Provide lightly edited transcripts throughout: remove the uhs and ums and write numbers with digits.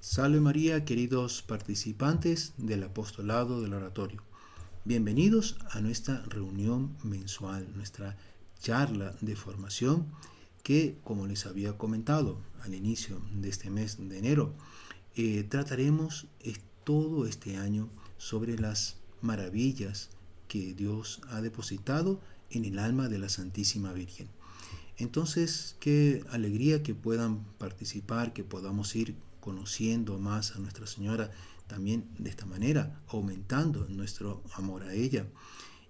Salve María, queridos participantes del apostolado del oratorio. Bienvenidos a nuestra reunión mensual, nuestra charla de formación que, como les había comentado al inicio de este mes de enero, trataremos todo este año sobre las maravillas que Dios ha depositado en el alma de la Santísima Virgen. Entonces, qué alegría que puedan participar, que podamos ir conociendo más a Nuestra Señora también de esta manera, aumentando nuestro amor a ella.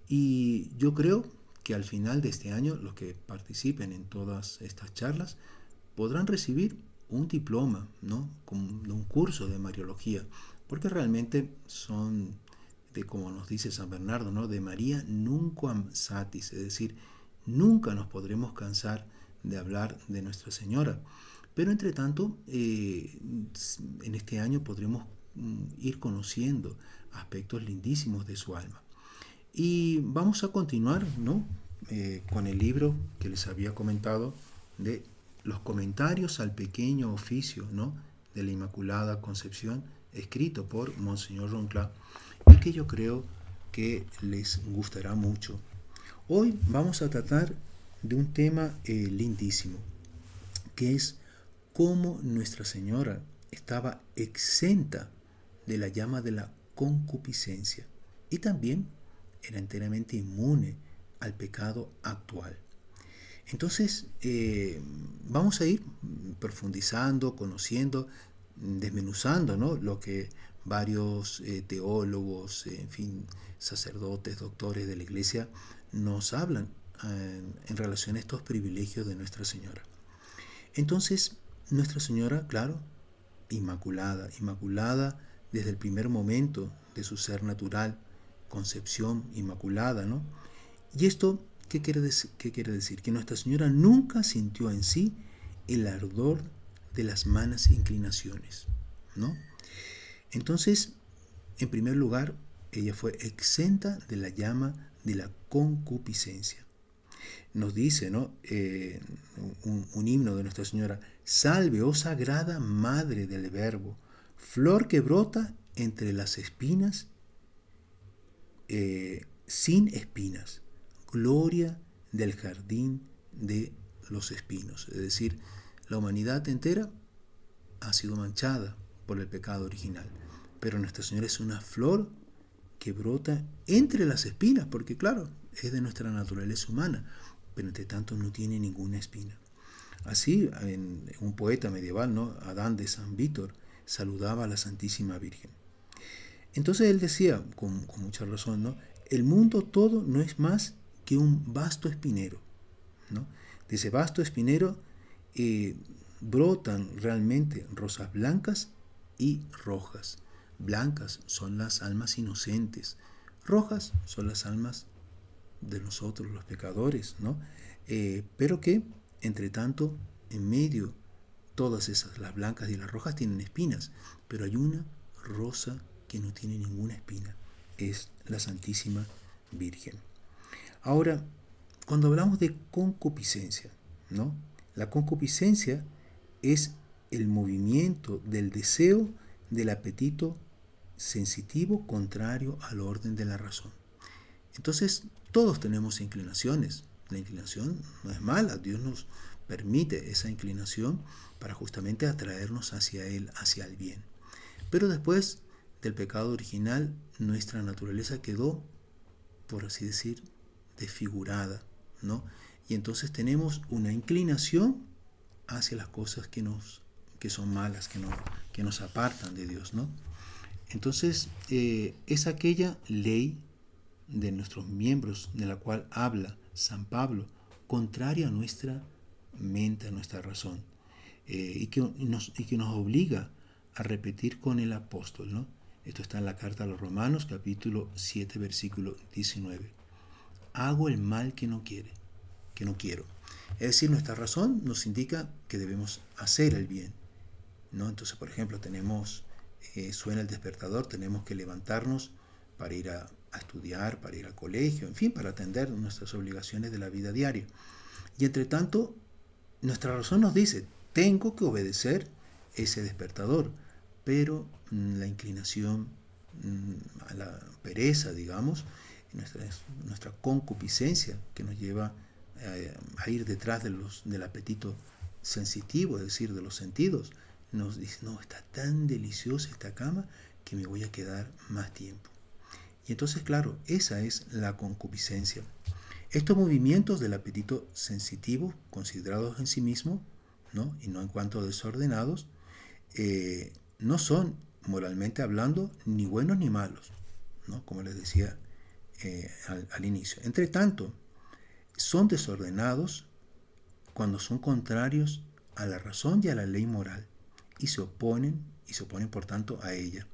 Y yo creo que al final de este año los que participen en todas estas charlas podrán recibir un diploma, ¿no? Como un curso de Mariología, porque realmente son de, como nos dice San Bernardo, ¿no? De María nunquam satis, es decir, nunca nos podremos cansar de hablar de Nuestra Señora. Pero entre tanto, en este año podremos ir conociendo aspectos lindísimos de su alma. Y vamos a continuar, ¿no? Con el libro que les había comentado de los comentarios al pequeño oficio, ¿no? De la Inmaculada Concepción, escrito por Monseñor Ronclá, y que yo creo que les gustará mucho. Hoy vamos a tratar de un tema lindísimo, que es cómo Nuestra Señora estaba exenta de la llama de la concupiscencia y también era enteramente inmune al pecado actual. Entonces, vamos a ir profundizando, conociendo, desmenuzando, ¿no? Lo que varios teólogos, en fin, sacerdotes, doctores de la Iglesia nos hablan en relación a estos privilegios de Nuestra Señora. Entonces, Nuestra Señora, claro, inmaculada, inmaculada desde el primer momento de su ser natural, concepción inmaculada, ¿no? Y esto, ¿qué quiere decir? Que Nuestra Señora nunca sintió en sí el ardor de las malas inclinaciones, ¿no? Entonces, en primer lugar, ella fue exenta de la llama de la concupiscencia. Nos dice, ¿no? Un himno de Nuestra Señora: salve, oh sagrada Madre del Verbo, flor que brota entre las espinas, sin espinas, gloria del jardín de los espinos. Es decir, la humanidad entera ha sido manchada por el pecado original, pero Nuestra Señora es una flor que brota entre las espinas, porque claro, es de nuestra naturaleza humana, pero entre tanto no tiene ninguna espina. Así, un poeta medieval, ¿no? Adán de San Vítor, saludaba a la Santísima Virgen. Entonces él decía, con mucha razón, ¿no? El mundo todo no es más que un vasto espinero, ¿no? De ese vasto espinero brotan realmente rosas blancas y rojas. Blancas son las almas inocentes, rojas son las almas de nosotros, los pecadores, ¿no? Pero que, entre tanto, en medio, todas esas, las blancas y las rojas, tienen espinas, pero hay una rosa que no tiene ninguna espina, es la Santísima Virgen. Ahora, cuando hablamos de concupiscencia, ¿no? La concupiscencia es el movimiento del deseo del apetito sensitivo contrario al orden de la razón. Entonces, todos tenemos inclinaciones. La inclinación no es mala, Dios nos permite esa inclinación para justamente atraernos hacia Él, hacia el bien. Pero después del pecado original, nuestra naturaleza quedó, por así decir, desfigurada, ¿no? Y entonces tenemos una inclinación hacia las cosas que son malas, que nos apartan de Dios, ¿no? Entonces, es aquella ley de nuestros miembros de la cual habla San Pablo, contraria a nuestra mente, a nuestra razón, y que nos obliga a repetir con el apóstol, ¿no? Esto está en la carta a los Romanos, capítulo 7, versículo 19. Hago el mal que no quiero. Es decir, nuestra razón nos indica que debemos hacer el bien, ¿no? Entonces, por ejemplo, suena el despertador, tenemos que levantarnos para ir a estudiar, para ir al colegio, en fin, para atender nuestras obligaciones de la vida diaria. Y entre tanto, nuestra razón nos dice, tengo que obedecer ese despertador, pero la inclinación a la pereza, digamos, nuestra concupiscencia que nos lleva a ir detrás del apetito sensitivo, es decir, de los sentidos, nos dice, no, está tan deliciosa esta cama que me voy a quedar más tiempo. Y entonces, claro, esa es la concupiscencia. Estos movimientos del apetito sensitivo, considerados en sí mismos, ¿no? Y no en cuanto desordenados, no son, moralmente hablando, ni buenos ni malos, ¿no? Como les decía al inicio. Entre tanto, son desordenados cuando son contrarios a la razón y a la ley moral y se oponen por tanto a ella.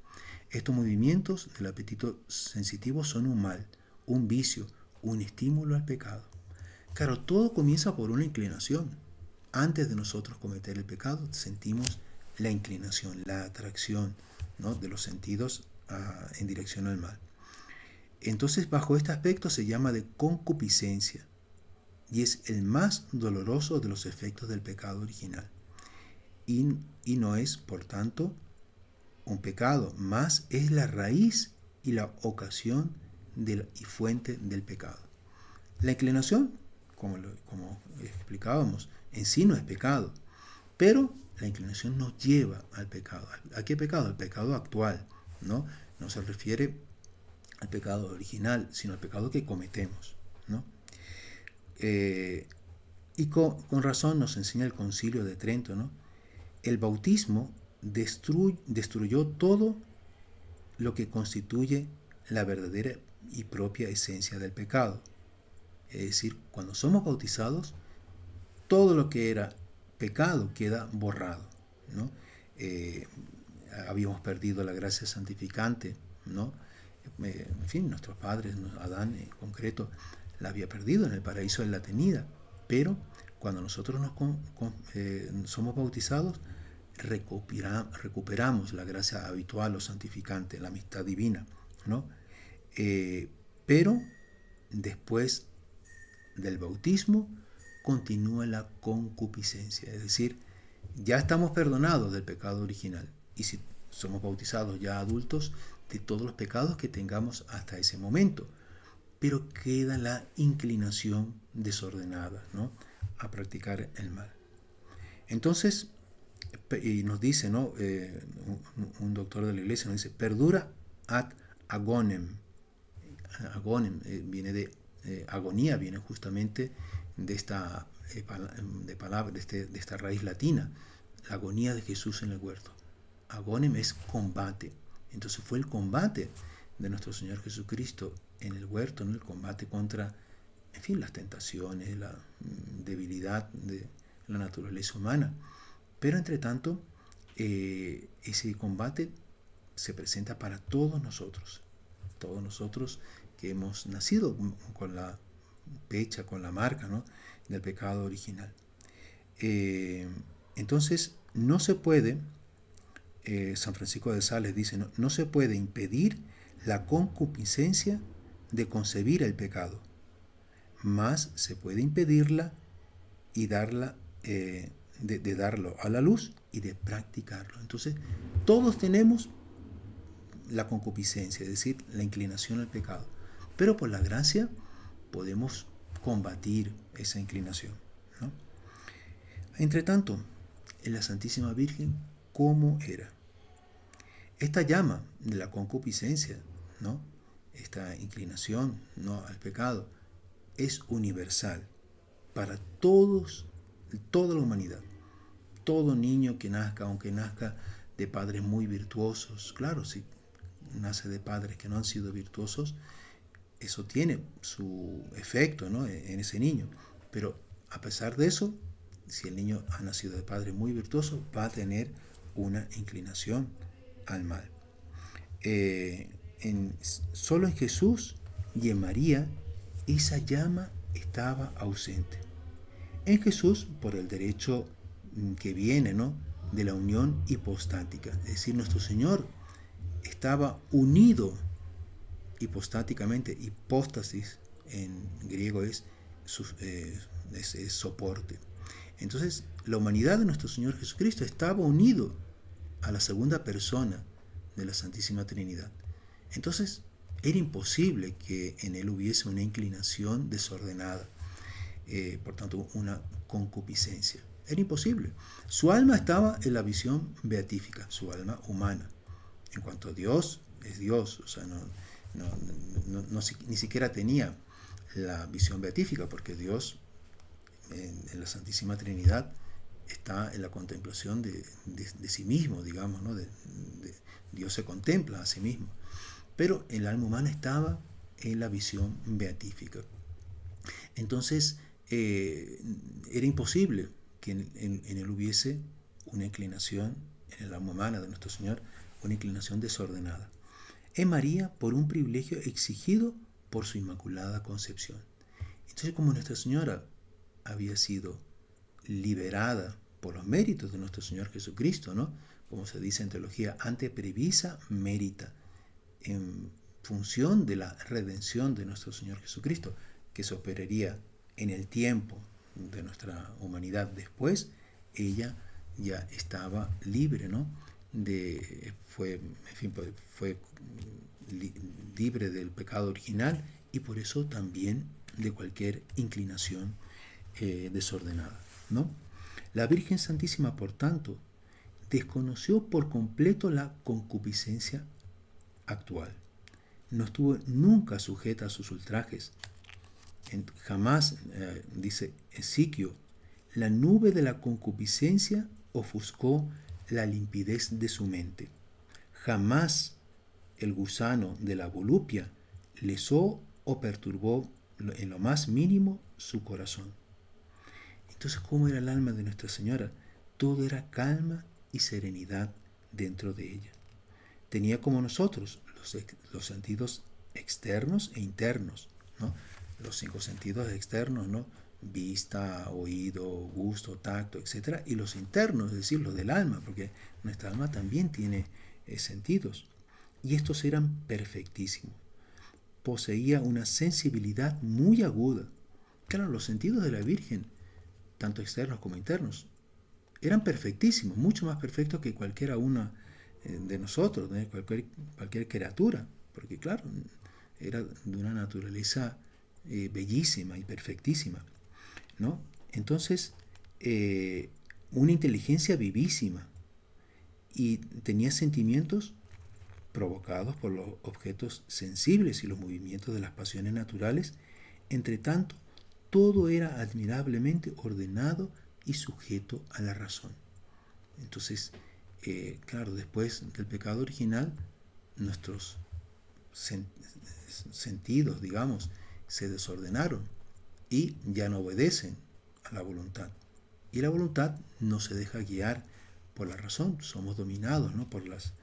Estos movimientos del apetito sensitivo son un mal, un vicio, un estímulo al pecado. Claro, todo comienza por una inclinación. Antes de nosotros cometer el pecado, sentimos la inclinación, la atracción, ¿no?, de los sentidos en dirección al mal. Entonces, bajo este aspecto se llama de concupiscencia y es el más doloroso de los efectos del pecado original. Y no es, por tanto, un pecado, más es la raíz y la ocasión y fuente del pecado. La inclinación, como explicábamos, en sí no es pecado, pero la inclinación nos lleva al pecado. ¿A qué pecado? Al pecado actual, ¿no? No se refiere al pecado original, sino al pecado que cometemos, ¿no? Y con razón nos enseña el Concilio de Trento, ¿no? El bautismo destruyó todo lo que constituye la verdadera y propia esencia del pecado. Es decir, cuando somos bautizados, todo lo que era pecado queda borrado, ¿no? Habíamos perdido la gracia santificante, ¿no? En fin, nuestros padres, Adán en concreto, la había perdido, en el paraíso él la tenía, pero cuando nosotros somos bautizados, recuperamos la gracia habitual o santificante, la amistad divina, ¿no? Pero después del bautismo continúa la concupiscencia, es decir, ya estamos perdonados del pecado original y si somos bautizados ya adultos, de todos los pecados que tengamos hasta ese momento, pero queda la inclinación desordenada, ¿no?, a practicar el mal. Entonces, y nos dice, ¿no?, un doctor de la iglesia nos dice, perdura ad agonem. Agonem viene de agonía, viene justamente de esta palabra, de esta raíz latina, la agonía de Jesús en el huerto. Agonem es combate. Entonces fue el combate de nuestro Señor Jesucristo en el huerto, ¿no?, el combate contra, en fin, las tentaciones, la debilidad de la naturaleza humana. Pero entre tanto, ese combate se presenta para todos nosotros que hemos nacido con la pecha, con la marca, ¿no?, del pecado original. Entonces, no se puede, San Francisco de Sales dice, no se puede impedir la concupiscencia de concebir el pecado, más se puede impedirla y darla, de darlo a la luz y de practicarlo. Entonces, todos tenemos la concupiscencia, es decir, la inclinación al pecado, pero por la gracia podemos combatir esa inclinación, ¿no? Entre tanto, en la Santísima Virgen, ¿cómo era? Esta llama de la concupiscencia, ¿no?, esta inclinación, ¿no?, al pecado, es universal para todos, toda la humanidad. Todo niño que nazca, aunque nazca de padres muy virtuosos, claro, si nace de padres que no han sido virtuosos, eso tiene su efecto, ¿no?, en ese niño. Pero a pesar de eso, si el niño ha nacido de padres muy virtuosos, va a tener una inclinación al mal. Solo en Jesús y en María esa llama estaba ausente. En Jesús, por el derecho que viene, ¿no?, de la unión hipostática, es decir, nuestro Señor estaba unido hipostáticamente. Hipóstasis en griego es soporte. Entonces, la humanidad de nuestro Señor Jesucristo estaba unido a la segunda persona de la Santísima Trinidad. Entonces, era imposible que en él hubiese una inclinación desordenada, por tanto, una concupiscencia. Era imposible. Su alma estaba en la visión beatífica, su alma humana. En cuanto a Dios, es Dios, o sea, ni siquiera tenía la visión beatífica, porque Dios en la Santísima Trinidad está en la contemplación de sí mismo, digamos, ¿no? Dios se contempla a sí mismo. Pero el alma humana estaba en la visión beatífica. Entonces, era imposible que en él hubiese una inclinación, en el alma humana de nuestro Señor, una inclinación desordenada. En María, por un privilegio exigido por su Inmaculada Concepción. Entonces, como Nuestra Señora había sido liberada por los méritos de nuestro Señor Jesucristo, ¿no? Como se dice en teología, ante previsa merita, en función de la redención de nuestro Señor Jesucristo, que se operaría en el tiempo de nuestra humanidad después, ella ya estaba libre, ¿no? Fue libre del pecado original y por eso también de cualquier inclinación desordenada, ¿no? La Virgen Santísima, por tanto, desconoció por completo la concupiscencia actual. No estuvo nunca sujeta a sus ultrajes. Jamás, dice Ezequiel, la nube de la concupiscencia ofuscó la limpidez de su mente. Jamás el gusano de la volupia lesó o perturbó en lo más mínimo su corazón. Entonces, ¿cómo era el alma de Nuestra Señora? Todo era calma y serenidad dentro de ella. Tenía como nosotros los sentidos externos e internos, ¿no? Los 5 sentidos externos, ¿no? Vista, oído, gusto, tacto, etc. Y los internos, es decir, los del alma, porque nuestra alma también tiene sentidos. Y estos eran perfectísimos. Poseía una sensibilidad muy aguda. Claro, los sentidos de la Virgen, tanto externos como internos, eran perfectísimos, mucho más perfectos que cualquiera una de nosotros, de cualquier criatura, porque claro, era de una naturaleza bellísima y perfectísima, ¿no? Entonces, una inteligencia vivísima y tenía sentimientos provocados por los objetos sensibles y los movimientos de las pasiones naturales. Entre tanto, todo era admirablemente ordenado y sujeto a la razón. Entonces, claro, después del pecado original, nuestros sentidos, digamos, se desordenaron y ya no obedecen a la voluntad. Y la voluntad no se deja guiar por la razón, somos dominados, ¿no? por las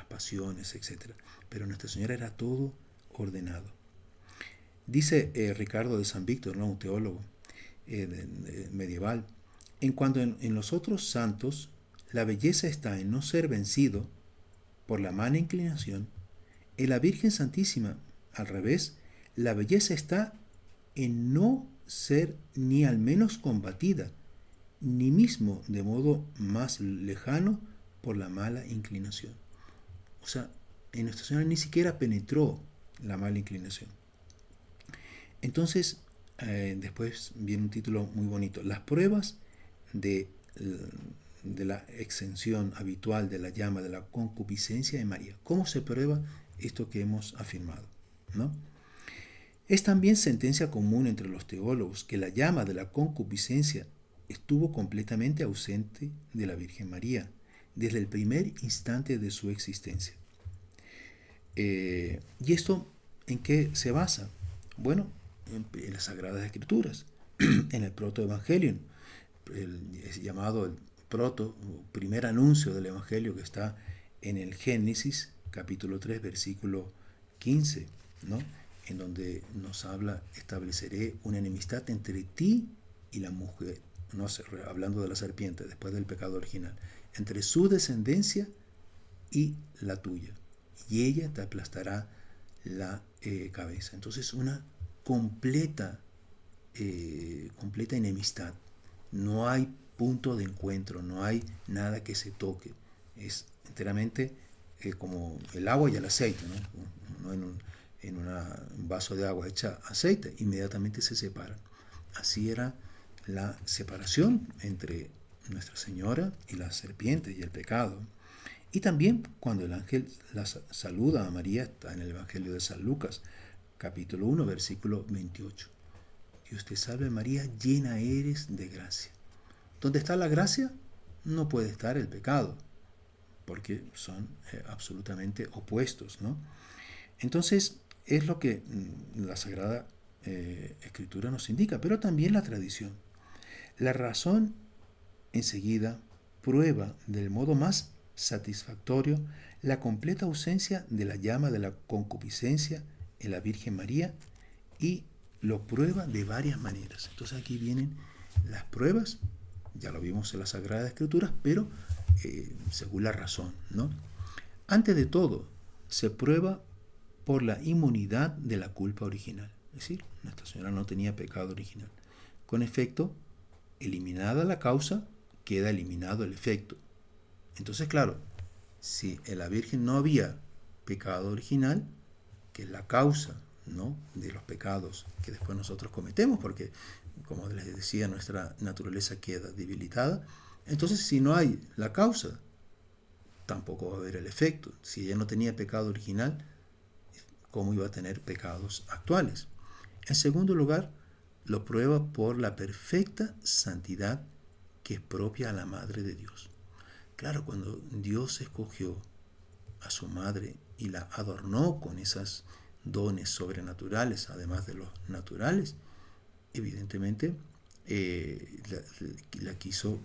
pasiones, etc. Pero Nuestra Señora era todo ordenado. Dice Ricardo de San Víctor, ¿no? Un teólogo medieval, en cuanto en los otros santos, la belleza está en no ser vencido por la mala inclinación, en la Virgen Santísima, al revés, la belleza está en no ser ni al menos combatida, ni mismo de modo más lejano por la mala inclinación. O sea, en Nuestra Señora ni siquiera penetró la mala inclinación. Entonces, después viene un título muy bonito, las pruebas de la exención habitual de la llama de la concupiscencia de María. ¿Cómo se prueba esto que hemos afirmado? ¿No? Es también sentencia común entre los teólogos que la llama de la concupiscencia estuvo completamente ausente de la Virgen María desde el primer instante de su existencia. ¿Y esto en qué se basa? Bueno, en las Sagradas Escrituras, en el Protoevangelium, es llamado el primer anuncio del Evangelio, que está en el Génesis, capítulo 3, versículo 15, ¿no? En donde nos habla, estableceré una enemistad entre ti y la mujer, no sé, hablando de la serpiente, después del pecado original, entre su descendencia y la tuya, y ella te aplastará la cabeza. Entonces, una completa enemistad. No hay punto de encuentro, no hay nada que se toque. Es enteramente como el agua y el aceite, ¿no? Un vaso de agua hecha aceite, inmediatamente se separan. Así era la separación entre Nuestra Señora y la serpiente y el pecado. Y también cuando el ángel la saluda a María, está en el Evangelio de San Lucas, capítulo 1, versículo 28. Dios te salve María, llena eres de gracia. ¿Dónde está la gracia? No puede estar el pecado, porque son absolutamente opuestos, ¿no? Entonces, es lo que la Sagrada Escritura nos indica, pero también la tradición. La razón enseguida prueba del modo más satisfactorio la completa ausencia de la llama de la concupiscencia en la Virgen María y lo prueba de varias maneras. Entonces aquí vienen las pruebas, ya lo vimos en las Sagradas Escrituras, pero según la razón, ¿no? Antes de todo, se prueba por la inmunidad de la culpa original. Es decir, Nuestra Señora no tenía pecado original. Con efecto, eliminada la causa, queda eliminado el efecto. Entonces, claro, si en la Virgen no había pecado original, que es la causa, ¿no?, de los pecados que después nosotros cometemos, porque, como les decía, nuestra naturaleza queda debilitada. Entonces, si no hay la causa, tampoco va a haber el efecto. Si ella no tenía pecado original, ¿cómo iba a tener pecados actuales? En segundo lugar, lo prueba por la perfecta santidad que es propia a la Madre de Dios. Claro, cuando Dios escogió a su Madre y la adornó con esos dones sobrenaturales, además de los naturales, evidentemente se la quiso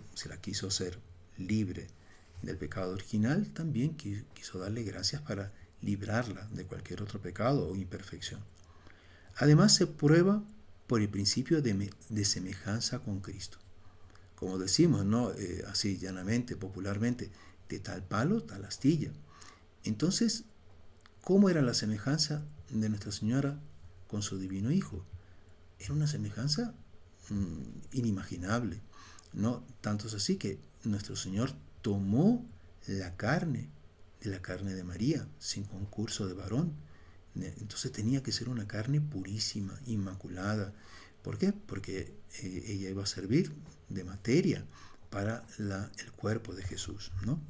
hacer libre del pecado original, también quiso darle gracias para librarla de cualquier otro pecado o imperfección. Además se prueba por el principio de semejanza con Cristo. Como decimos, ¿no? Así llanamente, popularmente, de tal palo, tal astilla. Entonces, ¿cómo era la semejanza de Nuestra Señora con su Divino Hijo? Era una semejanza inimaginable, ¿no? Tanto es así que nuestro Señor tomó la carne de María, sin concurso de varón. Entonces tenía que ser una carne purísima, inmaculada. ¿Por qué? Porque ella iba a servir de materia para el cuerpo de Jesús, ¿no?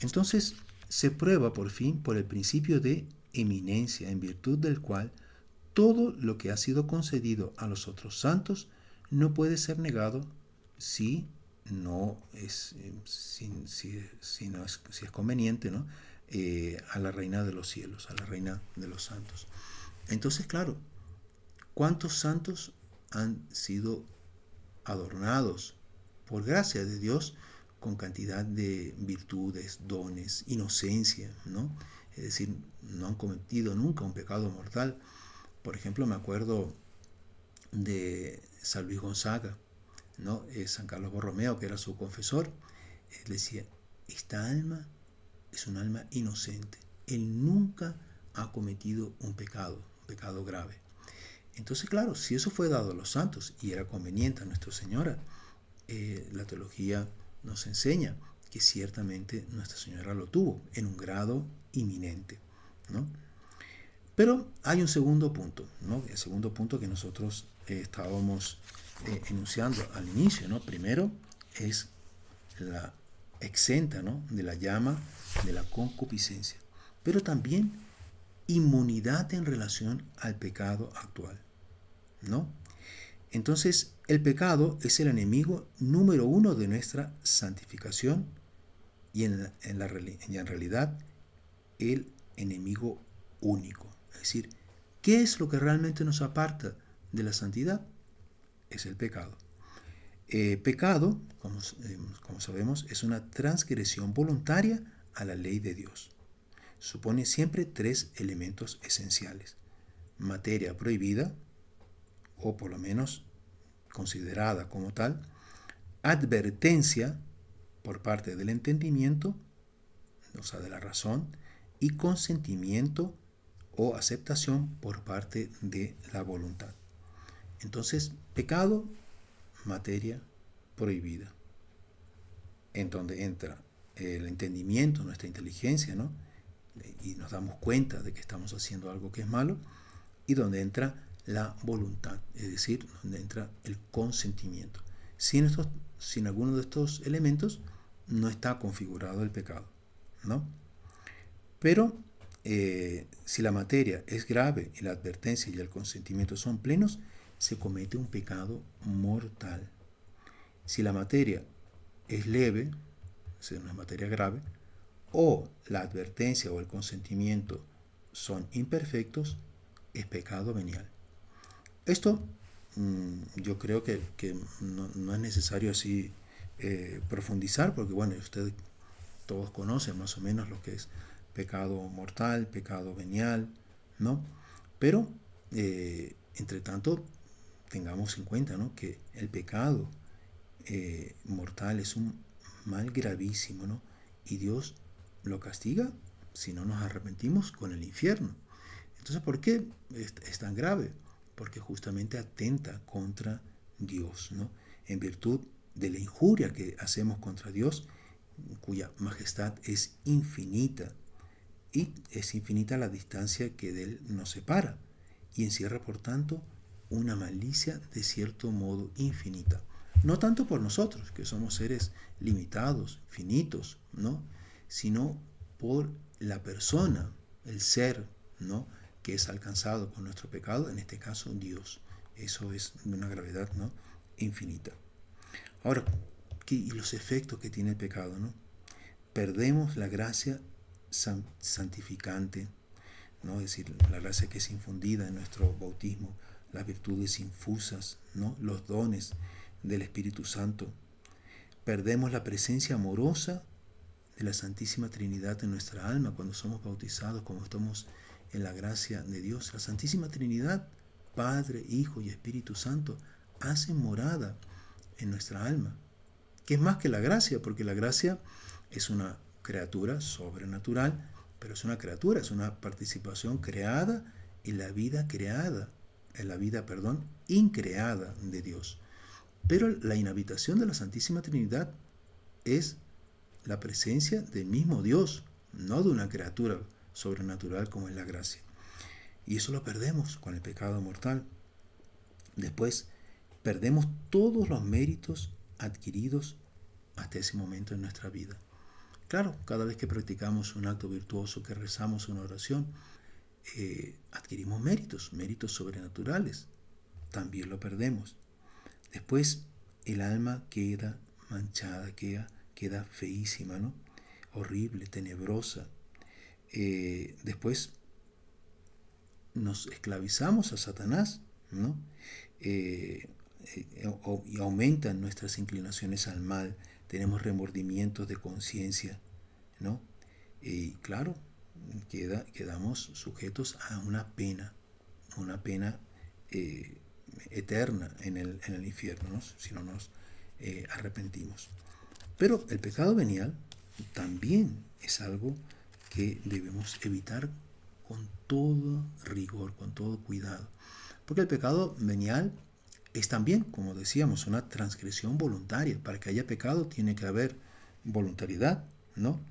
Entonces se prueba por fin por el principio de eminencia, en virtud del cual todo lo que ha sido concedido a los otros santos no puede ser negado si es conveniente, ¿no? A la Reina de los cielos, a la Reina de los santos. Entonces, claro, ¿cuántos santos han sido adornados por gracia de Dios con cantidad de virtudes, dones, inocencia, ¿no? Es decir, no han cometido nunca un pecado mortal. Por ejemplo, me acuerdo de San Luis Gonzaga, ¿no? San Carlos Borromeo, que era su confesor, él decía, esta alma es un alma inocente. Él nunca ha cometido un pecado grave. Entonces, claro, si eso fue dado a los santos y era conveniente a Nuestra Señora, la teología nos enseña que ciertamente Nuestra Señora lo tuvo en un grado inminente, ¿no? Pero hay un segundo punto, ¿no? El segundo punto que nosotros estábamos enunciando al inicio, ¿no? Primero es la exenta, ¿no?, de la llama de la concupiscencia, pero también inmunidad en relación al pecado actual, ¿no? Entonces, el pecado es el enemigo número uno de nuestra santificación y en realidad el enemigo único. Es decir, ¿qué es lo que realmente nos aparta de la santidad? Es el pecado. Pecado, como sabemos, es una transgresión voluntaria a la ley de Dios. Supone siempre tres elementos esenciales: materia prohibida, o por lo menos considerada como tal; advertencia por parte del entendimiento, o sea, de la razón; y consentimiento o aceptación por parte de la voluntad. Entonces, pecado, materia prohibida, en donde entra el entendimiento, nuestra inteligencia, ¿no? Y nos damos cuenta de que estamos haciendo algo que es malo, y donde entra la voluntad, es decir, donde entra el consentimiento. Sin alguno de estos elementos no está configurado el pecado, ¿no? Pero si la materia es grave y la advertencia y el consentimiento son plenos, se comete un pecado mortal. Si la materia es leve, es una materia grave, o la advertencia o el consentimiento son imperfectos, es pecado venial. Esto yo creo que no es necesario así profundizar, porque bueno, ustedes todos conocen más o menos lo que es pecado mortal, pecado venial, ¿no? Pero, entre tanto, tengamos en cuenta, ¿no?, que el pecado mortal es un mal gravísimo, ¿no? Y Dios lo castiga si no nos arrepentimos con el infierno. Entonces, ¿por qué es tan grave? Porque justamente atenta contra Dios, ¿no? En virtud de la injuria que hacemos contra Dios, cuya majestad es infinita, y es infinita la distancia que de Él nos separa, y encierra, por tanto, una malicia de cierto modo infinita. No tanto por nosotros, que somos seres limitados, finitos, ¿no?, sino por la persona, el ser, ¿no?, que es alcanzado por nuestro pecado, en este caso Dios. Eso es de una gravedad, ¿no?, infinita. Ahora, y los efectos que tiene el pecado, ¿no? Perdemos la gracia santificante, ¿no? Es decir, la gracia que es infundida en nuestro bautismo, las virtudes infusas, ¿no?, los dones del Espíritu Santo. Perdemos la presencia amorosa de la Santísima Trinidad en nuestra alma cuando somos bautizados, como estamos en la gracia de Dios. La Santísima Trinidad, Padre, Hijo y Espíritu Santo, hacen morada en nuestra alma, que es más que la gracia, porque la gracia es una criatura sobrenatural, pero es una criatura, es una participación creada en la vida creada, increada de Dios. Pero la inhabitación de la Santísima Trinidad es la presencia del mismo Dios, no de una criatura sobrenatural como es la gracia. Y eso lo perdemos con el pecado mortal. Después, perdemos todos los méritos adquiridos hasta ese momento en nuestra vida. Claro, cada vez que practicamos un acto virtuoso, que rezamos una oración, adquirimos méritos sobrenaturales. También lo perdemos. Después, el alma queda manchada, queda feísima, ¿no?, horrible, tenebrosa. Después nos esclavizamos a Satanás, ¿no? Y aumentan nuestras inclinaciones al mal, tenemos remordimientos de conciencia, ¿no? Y claro, quedamos sujetos a una pena eterna en el infierno, ¿no?, si no nos arrepentimos. Pero el pecado venial también es algo que debemos evitar con todo rigor, con todo cuidado. Porque el pecado venial es también, como decíamos, una transgresión voluntaria. Para que haya pecado tiene que haber voluntariedad, ¿no?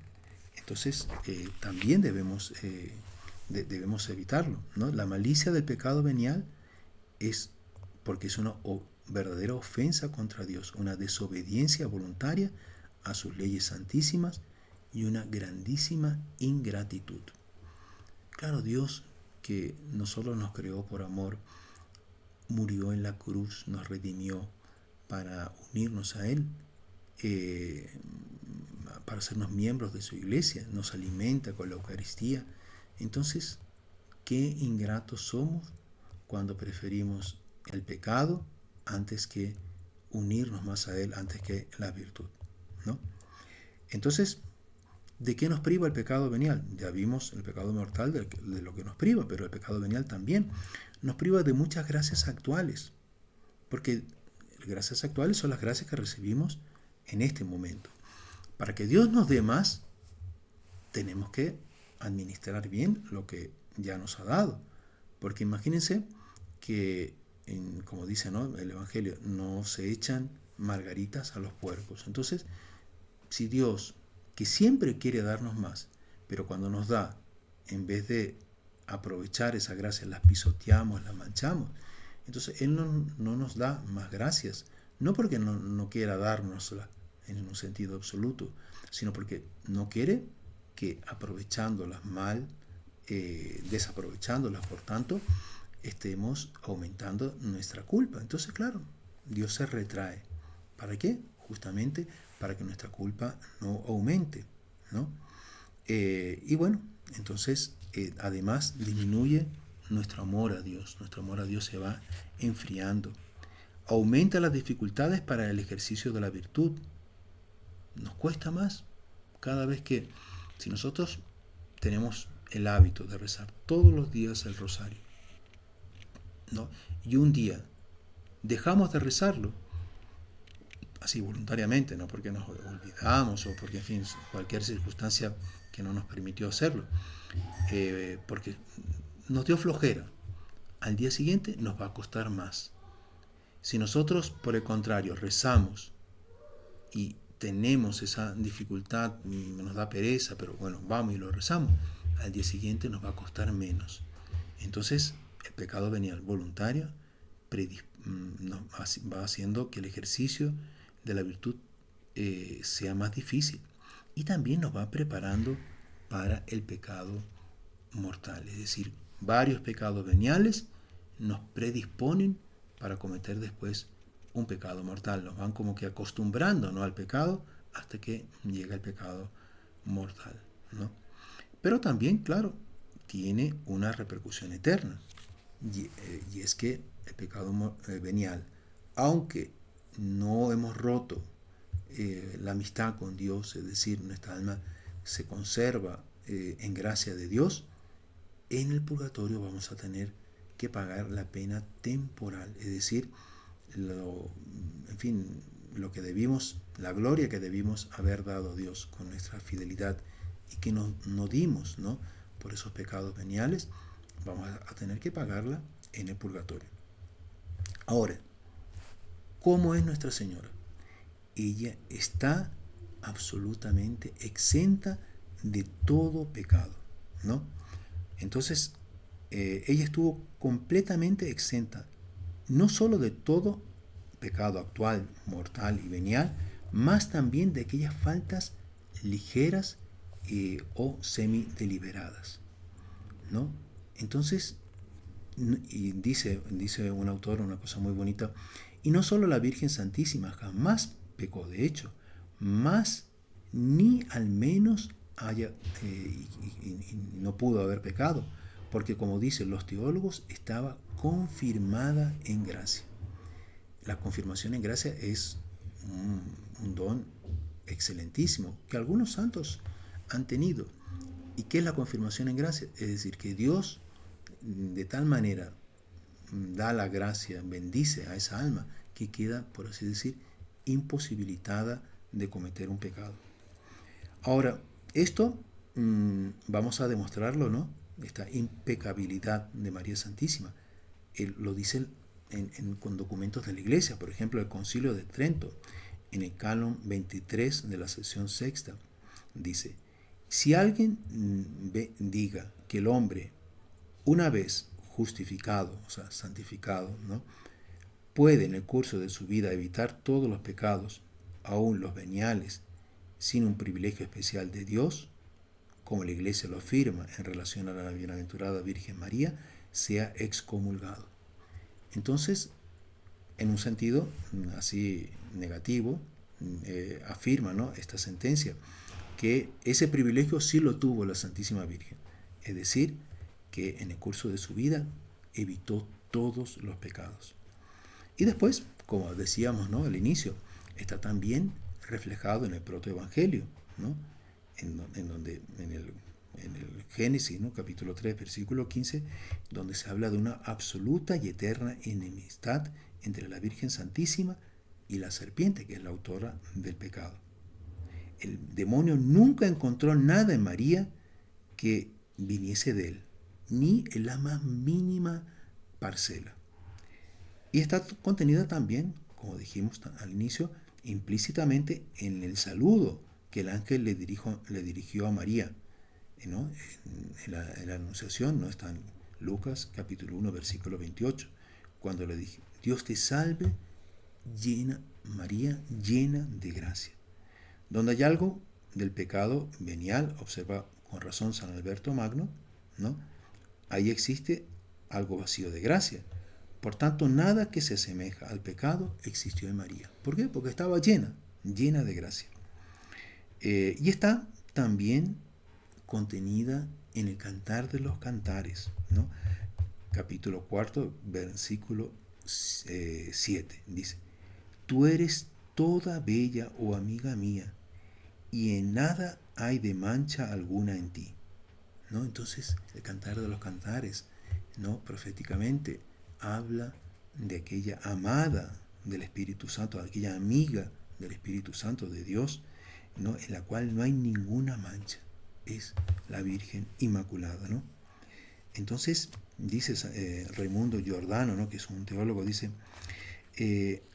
Entonces, también debemos evitarlo, ¿no? La malicia del pecado venial es porque es una verdadera ofensa contra Dios, una desobediencia voluntaria a sus leyes santísimas y una grandísima ingratitud. Claro, Dios, que no solo nos creó por amor, murió en la cruz, nos redimió para unirnos a Él, para hacernos miembros de su iglesia, nos alimenta con la Eucaristía. Entonces, qué ingratos somos cuando preferimos el pecado antes que unirnos más a Él, antes que la virtud, ¿no? Entonces, ¿de qué nos priva el pecado venial? Ya vimos el pecado mortal de lo que nos priva, pero el pecado venial también nos priva de muchas gracias actuales, porque gracias actuales son las gracias que recibimos en este momento. Para que Dios nos dé más, tenemos que administrar bien lo que ya nos ha dado. Porque imagínense que, como dice, ¿no?, el Evangelio, no se echan margaritas a los puercos. Entonces, si Dios que siempre quiere darnos más, pero cuando nos da, en vez de aprovechar esa gracia, las pisoteamos, las manchamos. Entonces Él no nos da más gracias, no porque no quiera dárnosla en un sentido absoluto, sino porque no quiere que aprovechándolas mal, desaprovechándolas, por tanto, estemos aumentando nuestra culpa. Entonces, claro, Dios se retrae. ¿Para qué? Justamente para que nuestra culpa no aumente, ¿no? Y bueno, entonces, además disminuye nuestro amor a Dios. Nuestro amor a Dios se va enfriando. Aumenta las dificultades para el ejercicio de la virtud. Nos cuesta más cada vez que, si nosotros tenemos el hábito de rezar todos los días el rosario, ¿no? Y un día dejamos de rezarlo, así voluntariamente, no porque nos olvidamos o porque, en fin, cualquier circunstancia que no nos permitió hacerlo, porque nos dio flojera, al día siguiente nos va a costar más. Si nosotros, por el contrario, rezamos y tenemos esa dificultad, nos da pereza, pero bueno, vamos y lo rezamos, al día siguiente nos va a costar menos. Entonces, el pecado venial voluntario va haciendo que el ejercicio de la virtud sea más difícil y también nos va preparando para el pecado mortal. Es decir, varios pecados veniales nos predisponen para cometer después un pecado mortal. Nos van como que acostumbrando, ¿no?, al pecado hasta que llega el pecado mortal, ¿no? Pero también, claro, tiene una repercusión eterna. Y es que el pecado venial, aunque no hemos roto la amistad con Dios, es decir, nuestra alma se conserva en gracia de Dios, en el purgatorio vamos a tener que pagar la pena temporal, es decir, en fin, lo que debimos, la gloria que debimos haber dado a Dios con nuestra fidelidad y que no dimos, ¿no?, por esos pecados veniales, vamos a tener que pagarla en el purgatorio. Ahora, ¿cómo es Nuestra Señora? Ella está absolutamente exenta de todo pecado, ¿no? Entonces, ella estuvo completamente exenta, no solo de todo pecado actual, mortal y venial, más también de aquellas faltas ligeras o semi-deliberadas, ¿no? Entonces, y dice un autor una cosa muy bonita, y no solo la Virgen Santísima jamás pecó, de hecho, más ni al menos haya, y no pudo haber pecado, porque como dicen los teólogos, estaba confirmada en gracia. La confirmación en gracia es un don excelentísimo que algunos santos han tenido. ¿Y qué es la confirmación en gracia? Es decir, que Dios de tal manera da la gracia, bendice a esa alma, que queda, por así decir, imposibilitada de cometer un pecado. Ahora, esto vamos a demostrarlo, ¿no?, esta impecabilidad de María Santísima. Él lo dice con documentos de la Iglesia, por ejemplo, el Concilio de Trento, en el Canon 23 de la sección sexta, dice: si alguien diga que el hombre, una vez justificado, o sea, santificado, ¿no?, puede en el curso de su vida evitar todos los pecados, aun los veniales, sin un privilegio especial de Dios, como la Iglesia lo afirma en relación a la bienaventurada Virgen María, sea excomulgado. Entonces, en un sentido así negativo, afirma, ¿no?, esta sentencia, que ese privilegio sí lo tuvo la Santísima Virgen, es decir, que en el curso de su vida evitó todos los pecados. Y después, como decíamos, ¿no?, al inicio, está también reflejado en el protoevangelio, ¿no?, en el Génesis, ¿no?, capítulo 3, versículo 15, donde se habla de una absoluta y eterna enemistad entre la Virgen Santísima y la serpiente, que es la autora del pecado. El demonio nunca encontró nada en María que viniese de él, ni en la más mínima parcela. Y está contenida también, como dijimos al inicio, implícitamente en el saludo que el ángel le dirigió a María, ¿no? En la Anunciación, ¿no? Está en Lucas capítulo 1, versículo 28, cuando le dije, Dios te salve, llena María, llena de gracia. Donde hay algo del pecado venial, observa con razón San Alberto Magno, ¿no? Ahí existe algo vacío de gracia. Por tanto, nada que se asemeja al pecado existió en María. ¿Por qué? Porque estaba llena de gracia. Y está también contenida en el Cantar de los Cantares, ¿no? Capítulo 4, versículo 7. Dice, tú eres toda bella, oh amiga mía, y en nada hay de mancha alguna en ti, ¿no? Entonces, el Cantar de los Cantares, ¿no? Proféticamente habla de aquella amada del Espíritu Santo, de aquella amiga del Espíritu Santo de Dios, ¿no? En la cual no hay ninguna mancha. Es la Virgen Inmaculada, ¿no? Entonces, dice Raimundo Giordano, ¿no? Que es un teólogo, dice,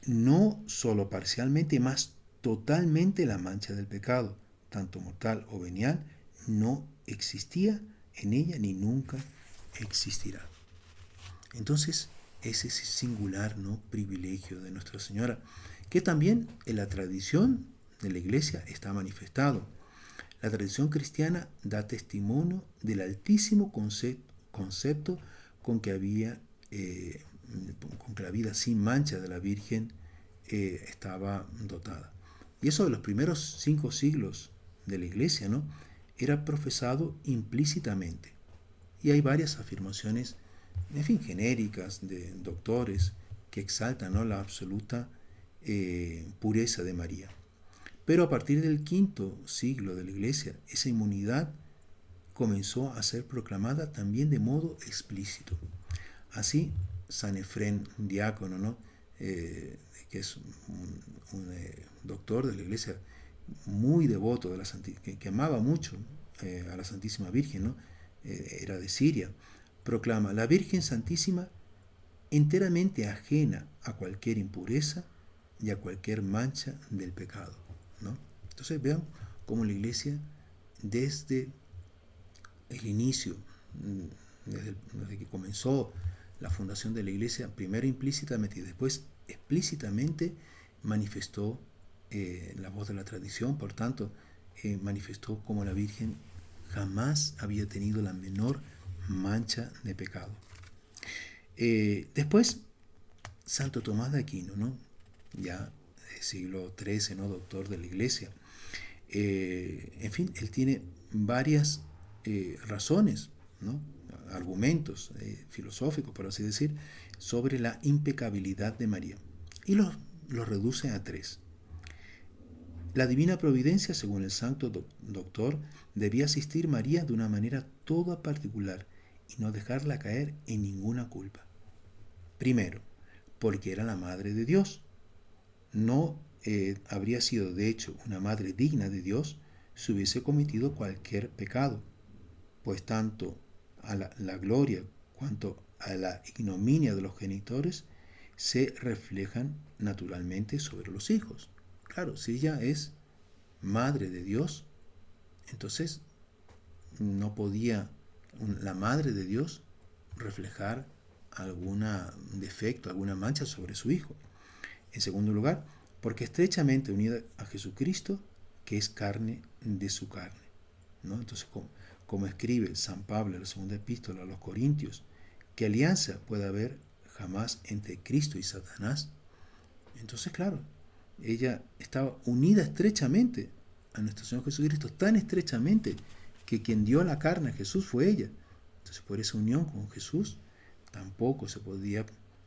no solo parcialmente, más totalmente la mancha del pecado, tanto mortal o venial, no existía en ella ni nunca existirá. Entonces, ese singular, ¿no? Privilegio de Nuestra Señora, que también en la tradición de la Iglesia está manifestado. La tradición cristiana da testimonio del altísimo concepto con que la vida sin mancha de la Virgen estaba dotada. Y eso de los primeros 5 siglos de la Iglesia, ¿no? Era profesado implícitamente. Y hay varias afirmaciones, en fin, genéricas de doctores que exaltan, ¿no? La absoluta pureza de María. Pero a partir del 5º siglo de la Iglesia, esa inmunidad comenzó a ser proclamada también de modo explícito. Así, San Efrén, diácono, ¿no? Que es un doctor de la Iglesia muy devoto, de que amaba mucho a la Santísima Virgen, ¿no? Era de Siria, proclama, la Virgen Santísima enteramente ajena a cualquier impureza y a cualquier mancha del pecado, ¿no? Entonces vean cómo la Iglesia desde el inicio, desde que comenzó la fundación de la Iglesia, primero implícitamente y después explícitamente manifestó la voz de la tradición, por tanto, manifestó como la Virgen jamás había tenido la menor mancha de pecado. Después, Santo Tomás de Aquino, ¿no? Ya siglo XIII, ¿no? Doctor de la Iglesia. En fin, él tiene varias razones, ¿no? Argumentos filosóficos, por así decir, sobre la impecabilidad de María. Y los reduce a 3. La divina providencia, según el santo doctor, debía asistir a María de una manera toda particular y no dejarla caer en ninguna culpa. Primero, porque era la madre de Dios. No habría sido, de hecho, una madre digna de Dios si hubiese cometido cualquier pecado, pues tanto a la gloria cuanto a la ignominia de los genitores se reflejan naturalmente sobre los hijos. Claro, si ella es madre de Dios, entonces no podía la madre de Dios reflejar algún defecto, alguna mancha sobre su hijo. En segundo lugar, porque estrechamente unida a Jesucristo, que es carne de su carne, ¿no? Entonces, como escribe San Pablo en la segunda epístola a los Corintios, ¿qué alianza puede haber jamás entre Cristo y Satanás? Entonces, claro, ella estaba unida estrechamente a nuestro Señor Jesucristo, tan estrechamente que quien dio la carne a Jesús fue ella. Entonces, por esa unión con Jesús, tampoco se podía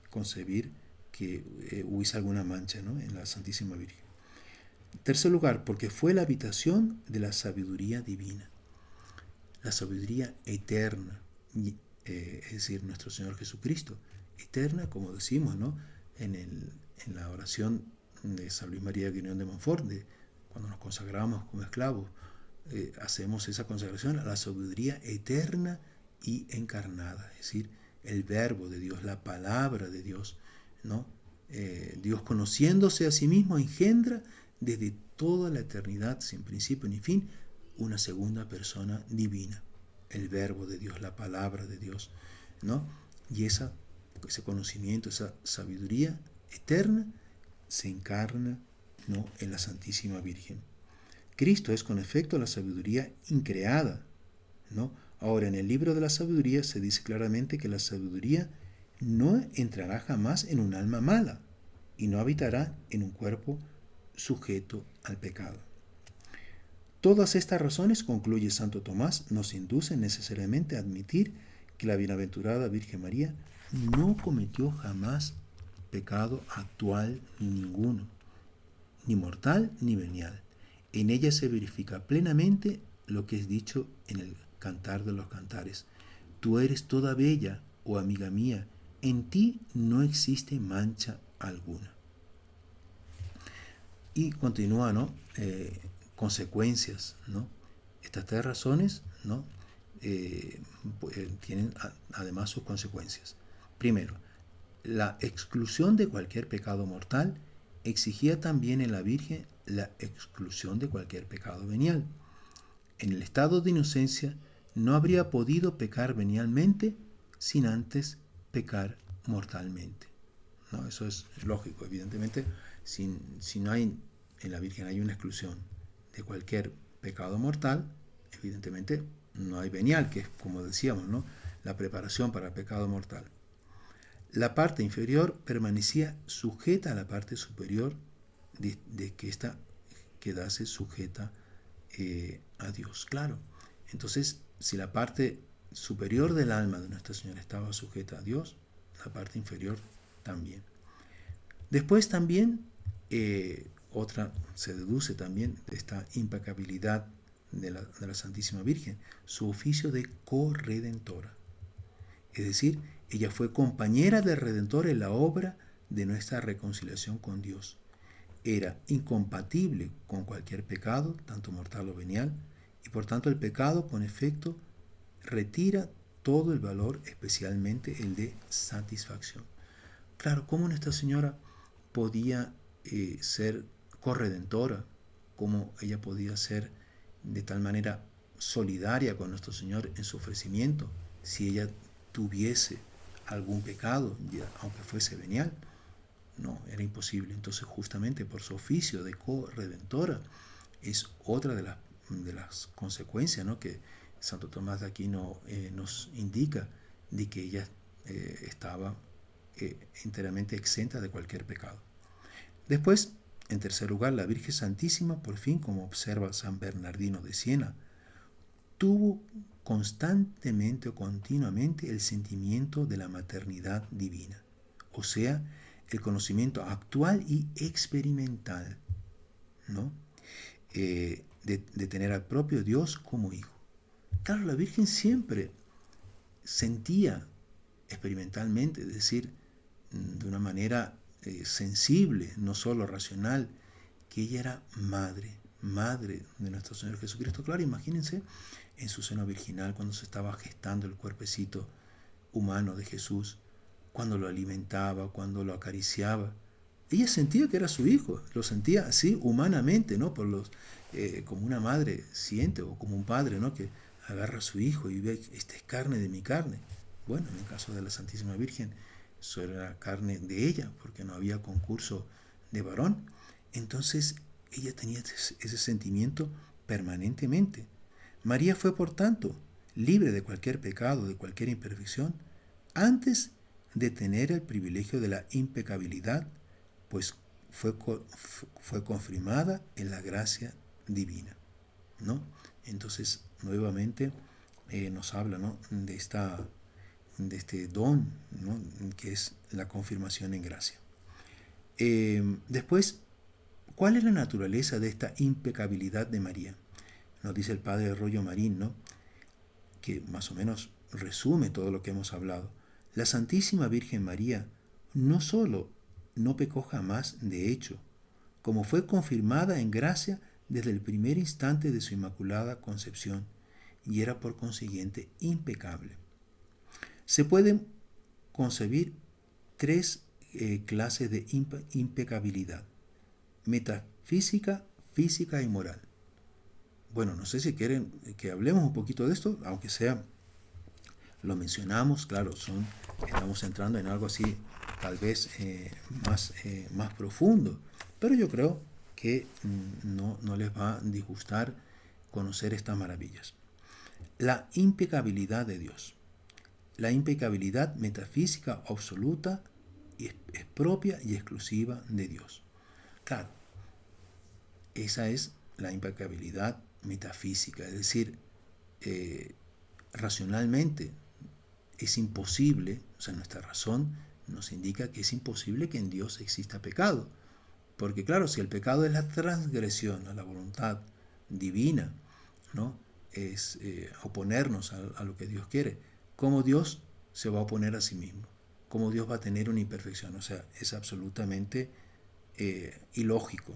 concebir que hubiese alguna mancha, ¿no? En la Santísima Virgen. En tercer lugar, porque fue la habitación de la sabiduría divina, la sabiduría eterna, es decir, nuestro Señor Jesucristo, eterna, como decimos, ¿no? En la oración de San Luis María Guignon de Montfort, cuando nos consagramos como esclavos, hacemos esa consagración a la sabiduría eterna y encarnada, es decir, el verbo de Dios, la palabra de Dios, ¿no? Dios, conociéndose a sí mismo, engendra desde toda la eternidad, sin principio ni fin, una segunda persona divina, el Verbo de Dios, la palabra de Dios, ¿no? Y ese conocimiento, esa sabiduría eterna se encarna, ¿no?, en la Santísima Virgen. Cristo es con efecto la sabiduría increada, ¿no? Ahora, en el libro de la sabiduría se dice claramente que la sabiduría no entrará jamás en un alma mala y no habitará en un cuerpo sujeto al pecado. Todas estas razones, concluye Santo Tomás, nos inducen necesariamente a admitir que la bienaventurada Virgen María no cometió jamás pecado actual ninguno, ni mortal ni venial. En ella se verifica plenamente lo que es dicho en el Cantar de los Cantares. Tú eres toda bella, oh amiga mía, en ti no existe mancha alguna. Y continúa, ¿no? Consecuencias, ¿no? Estas tres razones, ¿no? Tienen además sus consecuencias. Primero, la exclusión de cualquier pecado mortal exigía también en la Virgen la exclusión de cualquier pecado venial. En el estado de inocencia no habría podido pecar venialmente sin antes pecar mortalmente, ¿no? Eso es lógico, evidentemente. Si no hay en la Virgen hay una exclusión de cualquier pecado mortal, evidentemente no hay venial, que es, como decíamos, ¿no?, la preparación para el pecado mortal. La parte inferior permanecía sujeta a la parte superior de que ésta quedase sujeta a Dios. Claro, entonces si la parte superior del alma de Nuestra Señora estaba sujeta a Dios, la parte inferior también. Después también, se deduce también de esta impecabilidad de la Santísima Virgen, su oficio de corredentora. Es decir, ella fue compañera del Redentor en la obra de nuestra reconciliación con Dios. Era incompatible con cualquier pecado, tanto mortal o venial, y por tanto el pecado, con efecto, retira todo el valor, especialmente el de satisfacción. Claro, ¿cómo Nuestra Señora podía ser corredentora? ¿Cómo ella podía ser de tal manera solidaria con nuestro Señor en su ofrecimiento si ella tuviese algún pecado, aunque fuese venial? No, era imposible. Entonces, justamente por su oficio de corredentora, es otra de las consecuencias, ¿no?, que Santo Tomás de Aquino nos indica, de que ella estaba enteramente exenta de cualquier pecado. Después, en tercer lugar, la Virgen Santísima, por fin, como observa San Bernardino de Siena, tuvo constantemente o continuamente el sentimiento de la maternidad divina, o sea, el conocimiento actual y experimental, ¿no?, de tener al propio Dios como hijo. Claro, la Virgen siempre sentía experimentalmente, es decir, de una manera sensible, no solo racional, que ella era madre de nuestro Señor Jesucristo. Claro, imagínense en su seno virginal cuando se estaba gestando el cuerpecito humano de Jesús, cuando lo alimentaba, cuando lo acariciaba. Ella sentía que era su hijo, lo sentía así humanamente, ¿no? Como una madre siente, o como un padre, ¿no?, que agarra a su hijo y ve, esta es carne de mi carne. Bueno, en el caso de la Santísima Virgen, eso era carne de ella, porque no había concurso de varón. Entonces, ella tenía ese sentimiento permanentemente. María fue, por tanto, libre de cualquier pecado, de cualquier imperfección, antes de tener el privilegio de la impecabilidad, pues fue confirmada en la gracia divina, ¿no? Entonces, nuevamente nos habla, ¿no?, de este don, ¿no?, que es la confirmación en gracia. Después, ¿cuál es la naturaleza de esta impecabilidad de María? Nos dice el padre Rollo Marín, ¿no?, que más o menos resume todo lo que hemos hablado. La Santísima Virgen María no solo no pecó jamás, de hecho, como fue confirmada en gracia desde el primer instante de su inmaculada concepción, y era por consiguiente impecable. Se pueden concebir tres clases de impecabilidad: metafísica, física y moral. Bueno, no sé si quieren que hablemos un poquito de esto, aunque sea, lo mencionamos, claro, estamos entrando en algo así, tal vez más profundo, pero yo creo que no les va a disgustar conocer estas maravillas. La impecabilidad de Dios. La impecabilidad metafísica absoluta es propia y exclusiva de Dios. Claro, esa es la impecabilidad metafísica, es decir, racionalmente es imposible, o sea, nuestra razón nos indica que es imposible que en Dios exista pecado. Porque claro, si el pecado es la transgresión a la voluntad divina, ¿no? Es oponernos a lo que Dios quiere. ¿Cómo Dios se va a oponer a sí mismo? ¿Cómo Dios va a tener una imperfección? O sea, es absolutamente ilógico.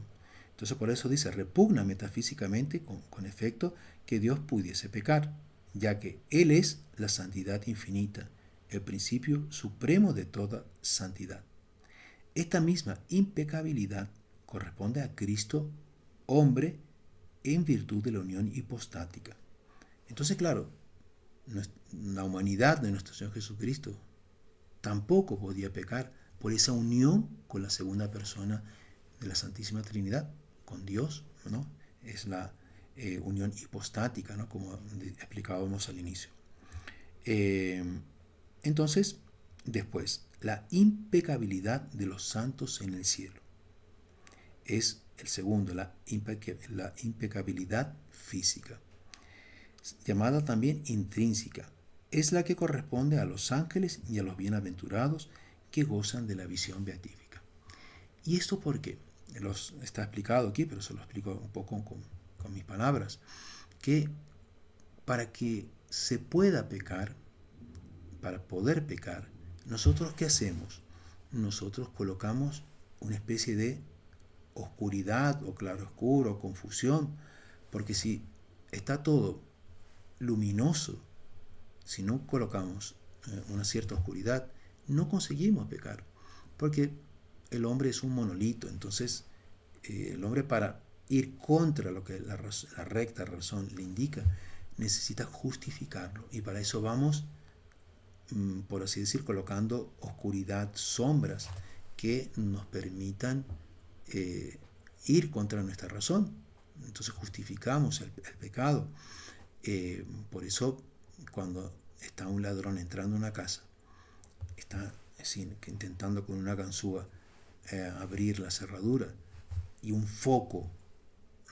Entonces por eso dice, repugna metafísicamente con efecto que Dios pudiese pecar, ya que Él es la santidad infinita, el principio supremo de toda santidad. Esta misma impecabilidad corresponde a Cristo, hombre, en virtud de la unión hipostática. Entonces, claro, la humanidad de nuestro Señor Jesucristo tampoco podía pecar por esa unión con la segunda persona de la Santísima Trinidad, con Dios, ¿no? Es la unión hipostática, ¿no? Como explicábamos al inicio. Entonces, después, la impecabilidad de los santos en el cielo. Es el segundo, la impecabilidad física, llamada también intrínseca. Es la que corresponde a los ángeles y a los bienaventurados que gozan de la visión beatífica. ¿Y esto por qué? Está explicado aquí, pero se lo explico un poco con mis palabras, que para que se pueda pecar, para poder pecar, ¿nosotros qué hacemos? Nosotros colocamos una especie de oscuridad o claroscuro o confusión, porque si está todo luminoso, si no colocamos una cierta oscuridad, no conseguimos pecar, porque el hombre es un monolito. Entonces el hombre, para ir contra lo que la recta razón le indica, necesita justificarlo, y para eso vamos, por así decir, colocando oscuridad, sombras que nos permitan ir contra nuestra razón. Entonces justificamos el pecado. Por eso, cuando está un ladrón entrando a una casa, está intentando con una ganzúa abrir la cerradura, y un foco,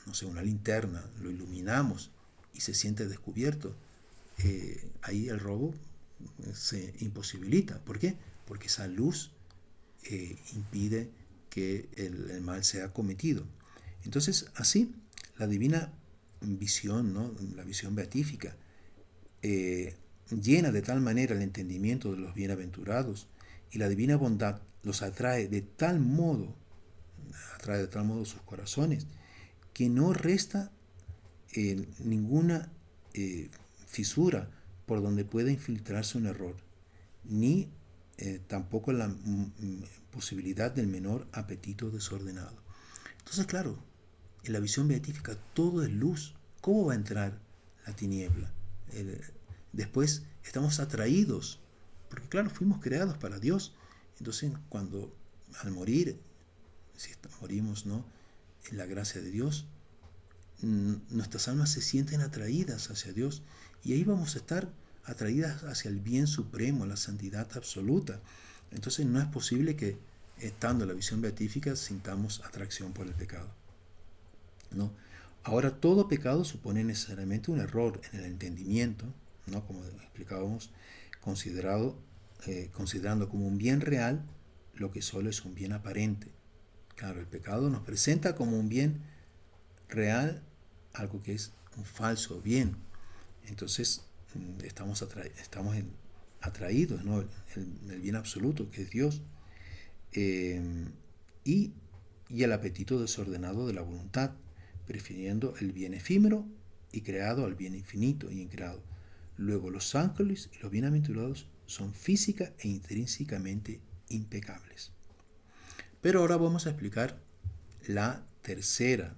no sé, una linterna, lo iluminamos y se siente descubierto, ahí el robo se imposibilita. ¿Por qué? Porque esa luz impide que el mal sea cometido. Entonces, así, la divina visión, ¿no? La visión beatífica, llena de tal manera el entendimiento de los bienaventurados, y la divina bondad los atrae de tal modo sus corazones, que no resta ninguna fisura por donde pueda infiltrarse un error, ni tampoco la posibilidad del menor apetito desordenado. Entonces, claro, en la visión beatífica todo es luz. ¿Cómo va a entrar la tiniebla? Después estamos atraídos, porque claro, fuimos creados para Dios. Entonces, cuando al morir, si morimos, ¿no?, en la gracia de Dios, nuestras almas se sienten atraídas hacia Dios, y ahí vamos a estar atraídas hacia el bien supremo, la santidad absoluta. Entonces no es posible que, estando en la visión beatífica, sintamos atracción por el pecado, ¿no? Ahora, todo pecado supone necesariamente un error en el entendimiento, ¿no? Como explicábamos, considerando como un bien real lo que solo es un bien aparente. Claro, el pecado nos presenta como un bien real algo que es un falso bien. Entonces estamos atraídos, ¿no?, el bien absoluto, que es Dios, y el apetito desordenado de la voluntad, prefiriendo el bien efímero y creado al bien infinito y increado. Luego, los ángeles y los bienaventurados son física e intrínsecamente impecables. Pero ahora vamos a explicar la tercera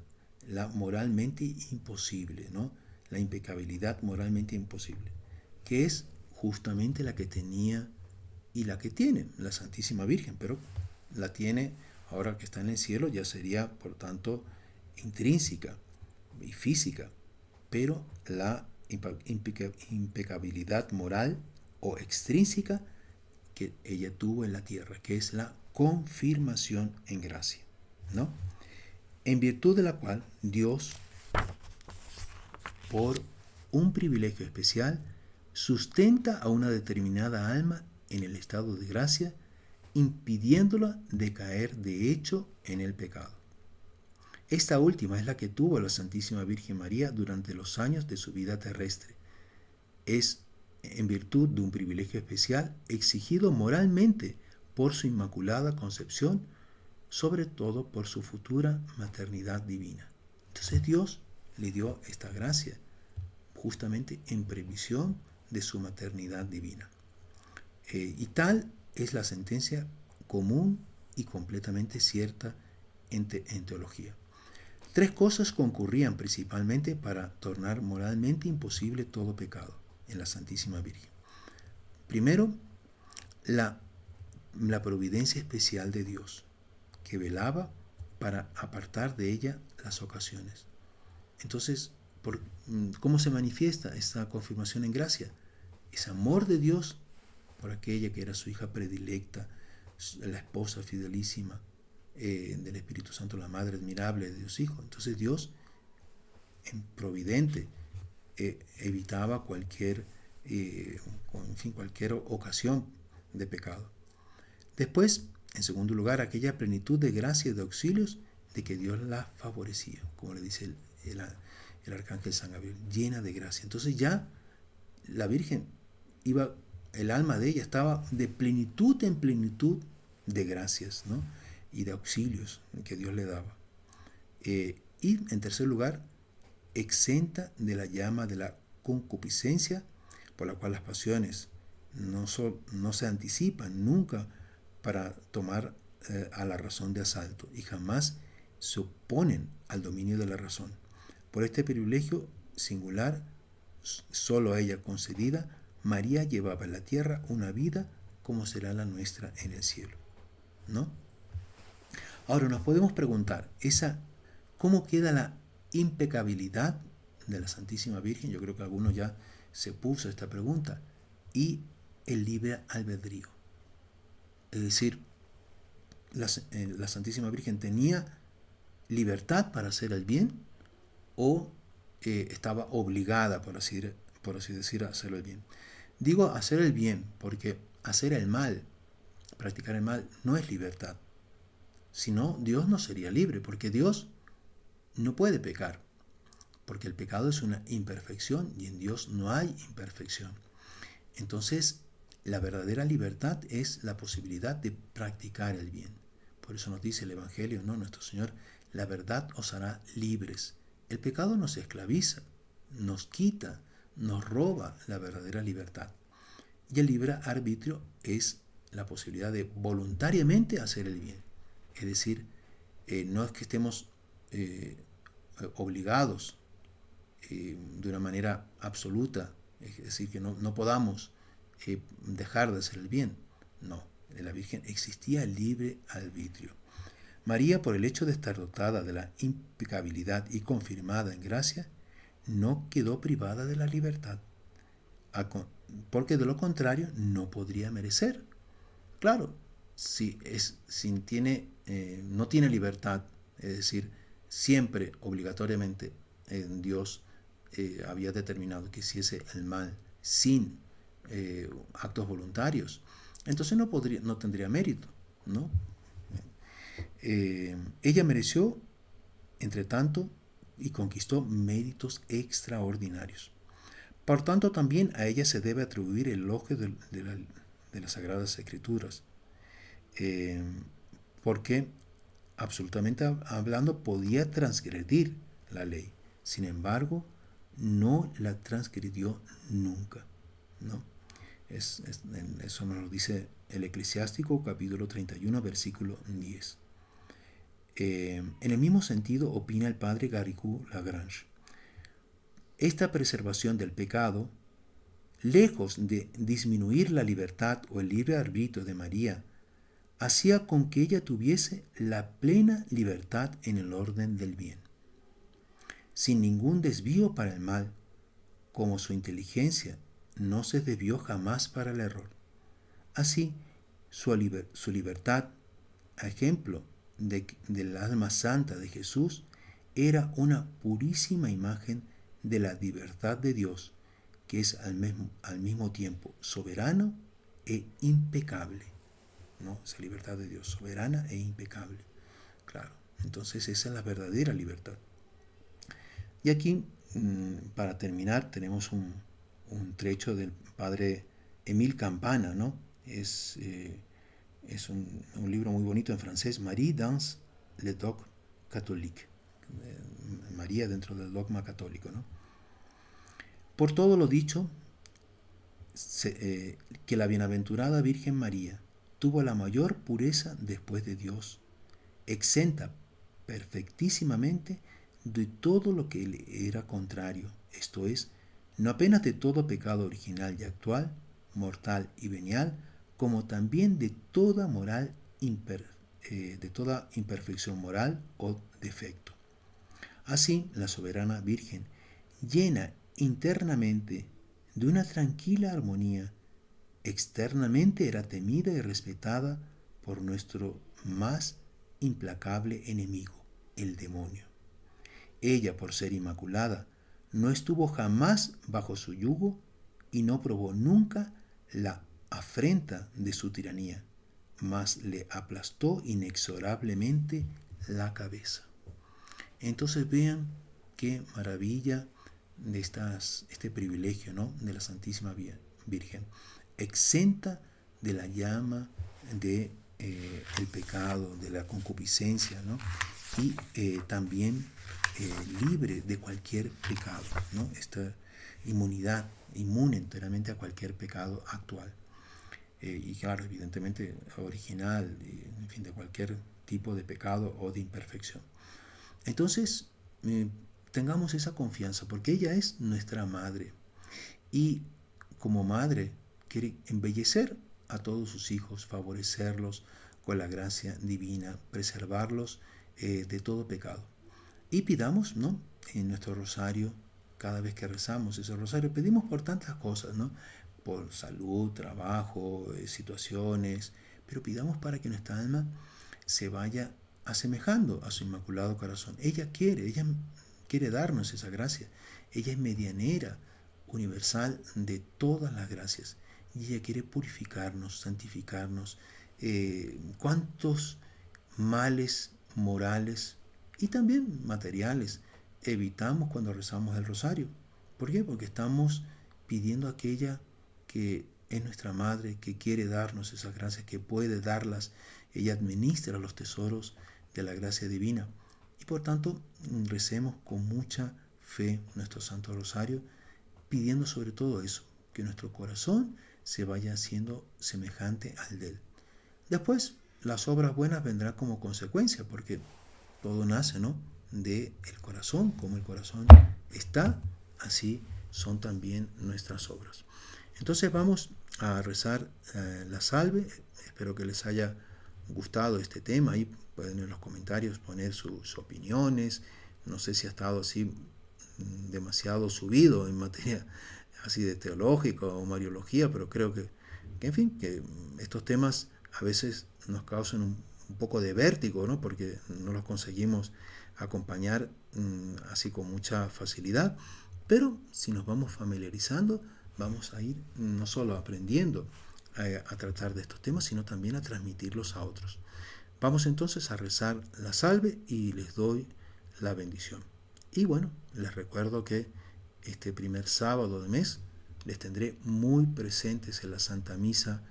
la moralmente imposible, ¿no? La impecabilidad moralmente imposible, que es justamente la que tenía y la que tiene la Santísima Virgen, pero la tiene ahora que está en el cielo, ya sería por tanto intrínseca y física, pero la impecabilidad moral o extrínseca que ella tuvo en la tierra, que es la confirmación en gracia, ¿no? En virtud de la cual Dios, por un privilegio especial, sustenta a una determinada alma en el estado de gracia, impidiéndola de caer de hecho en el pecado. Esta última es la que tuvo la Santísima Virgen María durante los años de su vida terrestre. Es en virtud de un privilegio especial exigido moralmente por su Inmaculada Concepción, sobre todo por su futura maternidad divina. Entonces Dios le dio esta gracia justamente en previsión de su maternidad divina. Y tal es la sentencia común y completamente cierta en teología. Tres cosas concurrían principalmente para tornar moralmente imposible todo pecado en la Santísima Virgen. Primero, la providencia especial de Dios, que velaba para apartar de ella las ocasiones. Entonces, ¿cómo se manifiesta esta confirmación en gracia? Ese amor de Dios por aquella que era su hija predilecta, la esposa fidelísima del Espíritu Santo, la madre admirable de Dios Hijo. Entonces Dios, en providente, evitaba cualquier ocasión de pecado. Después, en segundo lugar, aquella plenitud de gracia y de auxilios de que Dios la favorecía, como le dice el arcángel San Gabriel, llena de gracia. Entonces ya la Virgen el alma de ella estaba de plenitud en plenitud de gracias, ¿no? Y de auxilios que Dios le daba. Y en tercer lugar, exenta de la llama de la concupiscencia, por la cual las pasiones no se anticipan nunca para tomar a la razón de asalto y jamás se oponen al dominio de la razón. Por este privilegio singular, solo a ella concedida, María llevaba en la tierra una vida como será la nuestra en el cielo, ¿no? Ahora nos podemos preguntar, ¿cómo queda la impecabilidad de la Santísima Virgen? Yo creo que algunos ya se puso esta pregunta. Y el libre albedrío. Es decir, la Santísima Virgen tenía libertad para hacer el bien o estaba obligada, por así decir, a hacer el bien. Digo hacer el bien porque hacer el mal, practicar el mal, no es libertad. Si no, Dios no sería libre, porque Dios no puede pecar, porque el pecado es una imperfección y en Dios no hay imperfección. Entonces, la verdadera libertad es la posibilidad de practicar el bien. Por eso nos dice el Evangelio, ¿no? Nuestro Señor, la verdad os hará libres. El pecado nos esclaviza, nos quita, nos roba la verdadera libertad. Y el libre arbitrio es la posibilidad de voluntariamente hacer el bien. Es decir, no es que estemos obligados de una manera absoluta, es decir, que no podamos dejar de hacer el bien. No, en la Virgen existía el libre arbitrio. María, por el hecho de estar dotada de la impecabilidad y confirmada en gracia, no quedó privada de la libertad, porque de lo contrario no podría merecer. Claro, si no tiene libertad, es decir, siempre obligatoriamente Dios había determinado que hiciese el mal sin actos voluntarios, entonces no tendría mérito, ¿no? Ella mereció, entre tanto, y conquistó méritos extraordinarios. Por tanto, también a ella se debe atribuir el elogio de las Sagradas Escrituras, porque absolutamente hablando podía transgredir la ley. Sin embargo, no la transgredió nunca, ¿no? Eso nos lo dice el Eclesiástico, capítulo 31, versículo 10. En el mismo sentido opina el padre Garrigou Lagrange. Esta preservación del pecado, lejos de disminuir la libertad o el libre arbitrio de María, hacía con que ella tuviese la plena libertad en el orden del bien, sin ningún desvío para el mal, como su inteligencia no se desvió jamás para el error. Así, su libertad, a ejemplo del alma santa de Jesús, era una purísima imagen de la libertad de Dios, que es al mismo tiempo soberano e impecable, ¿no? Esa libertad de Dios, soberana e impecable. Claro, entonces esa es la verdadera libertad. Y aquí, para terminar, tenemos un trecho del padre Émile Campana, ¿no? Es un libro muy bonito en francés, Marie dans le dogme catholique, María dentro del dogma católico, ¿no? Por todo lo dicho, que la bienaventurada Virgen María tuvo la mayor pureza después de Dios, exenta perfectísimamente de todo lo que le era contrario, esto es, no apenas de todo pecado original y actual, mortal y venial, como también de toda de toda imperfección moral o defecto. Así, la soberana Virgen, llena internamente de una tranquila armonía, externamente era temida y respetada por nuestro más implacable enemigo, el demonio. Ella, por ser inmaculada, no estuvo jamás bajo su yugo y no probó nunca la afrenta de su tiranía, mas le aplastó inexorablemente la cabeza. Entonces vean qué maravilla de este privilegio, ¿no?, de la Santísima Virgen, exenta de la llama de el pecado, de la concupiscencia, ¿no?, y también libre de cualquier pecado, ¿no?, esta inmunidad, inmune enteramente a cualquier pecado actual. Y claro, evidentemente original, en fin, de cualquier tipo de pecado o de imperfección. Entonces, tengamos esa confianza, porque ella es nuestra madre. Y como madre, quiere embellecer a todos sus hijos, favorecerlos con la gracia divina, preservarlos de todo pecado. Y pidamos, ¿no?, en nuestro rosario, cada vez que rezamos ese rosario, pedimos por tantas cosas, ¿no?, por salud, trabajo, situaciones, pero pidamos para que nuestra alma se vaya asemejando a su Inmaculado Corazón. Ella quiere darnos esa gracia. Ella es medianera universal de todas las gracias. Y ella quiere purificarnos, santificarnos. ¿Cuántos males morales y también materiales evitamos cuando rezamos el rosario? ¿Por qué? Porque estamos pidiendo a aquella que es nuestra madre, que quiere darnos esas gracias, que puede darlas. Ella administra los tesoros de la gracia divina. Y por tanto, recemos con mucha fe nuestro Santo Rosario, pidiendo sobre todo eso, que nuestro corazón se vaya haciendo semejante al de Él. Después, las obras buenas vendrán como consecuencia, porque todo nace, ¿no?, del corazón. Como el corazón está, así son también nuestras obras. Entonces vamos a rezar la salve. Espero que les haya gustado este tema. Ahí pueden en los comentarios poner sus opiniones. No sé si ha estado así demasiado subido en materia así de teológica o mariología, pero creo que en fin, que estos temas a veces nos causan un poco de vértigo, ¿no?, porque no los conseguimos acompañar así con mucha facilidad. Pero si nos vamos familiarizando, vamos a ir no solo aprendiendo a tratar de estos temas, sino también a transmitirlos a otros. Vamos entonces a rezar la salve y les doy la bendición. Y bueno, les recuerdo que este primer sábado de mes les tendré muy presentes en la Santa Misa,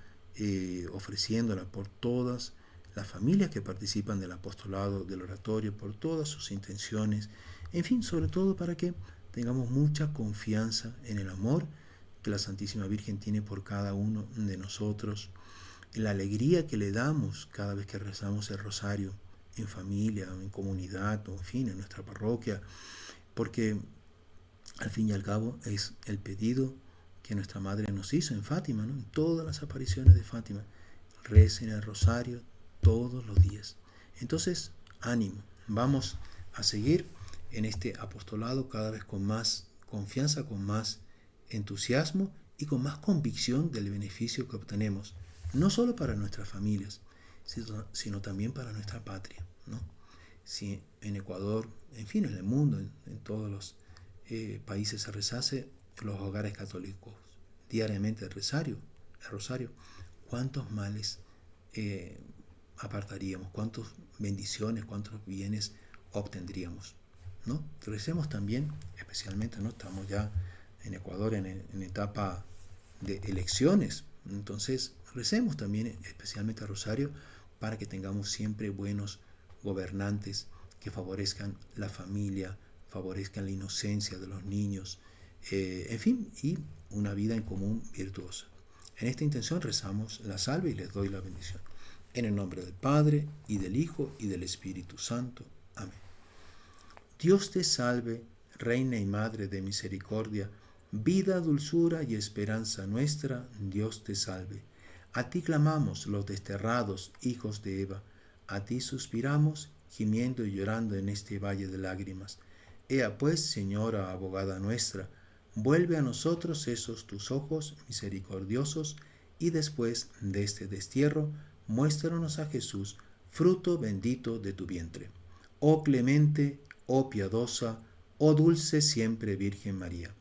ofreciéndola por todas las familias que participan del apostolado del oratorio, por todas sus intenciones, en fin, sobre todo para que tengamos mucha confianza en el amor que la Santísima Virgen tiene por cada uno de nosotros, en la alegría que le damos cada vez que rezamos el rosario, en familia, en comunidad, o en fin, en nuestra parroquia, porque al fin y al cabo es el pedido que nuestra Madre nos hizo en Fátima, ¿no? En todas las apariciones de Fátima. Recen el rosario todos los días. Entonces, ánimo, vamos a seguir en este apostolado cada vez con más confianza, con más entusiasmo y con más convicción del beneficio que obtenemos, no solo para nuestras familias, sino también para nuestra patria, ¿no? Si en Ecuador, en fin, en el mundo, en todos los países se rezase en los hogares católicos diariamente el rosario, cuántos males apartaríamos, cuántas bendiciones, cuántos bienes obtendríamos, ¿no? Recemos también, especialmente, ¿no? Estamos ya en Ecuador en etapa de elecciones, entonces recemos también especialmente a Rosario para que tengamos siempre buenos gobernantes que favorezcan la familia, favorezcan la inocencia de los niños, en fin, y una vida en común virtuosa. En esta intención rezamos la salve y les doy la bendición. En el nombre del Padre, y del Hijo, y del Espíritu Santo. Amén. Dios te salve, Reina y Madre de misericordia, vida, dulzura y esperanza nuestra, Dios te salve. A ti clamamos los desterrados hijos de Eva, a ti suspiramos, gimiendo y llorando en este valle de lágrimas. Ea pues, Señora abogada nuestra, vuelve a nosotros esos tus ojos misericordiosos, y después de este destierro, muéstranos a Jesús, fruto bendito de tu vientre. Oh clemente, oh piadosa, oh dulce siempre Virgen María,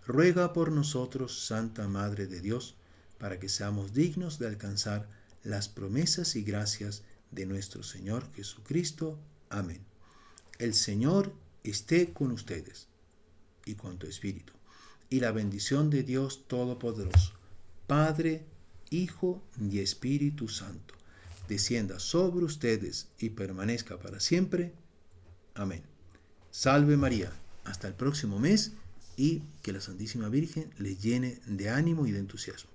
ruega por nosotros, Santa Madre de Dios, para que seamos dignos de alcanzar las promesas y gracias de nuestro Señor Jesucristo. Amén. El Señor esté con ustedes y con tu espíritu. Y la bendición de Dios Todopoderoso, Padre, Hijo y Espíritu Santo, descienda sobre ustedes y permanezca para siempre. Amén. Salve María. Hasta el próximo mes y que la Santísima Virgen les llene de ánimo y de entusiasmo.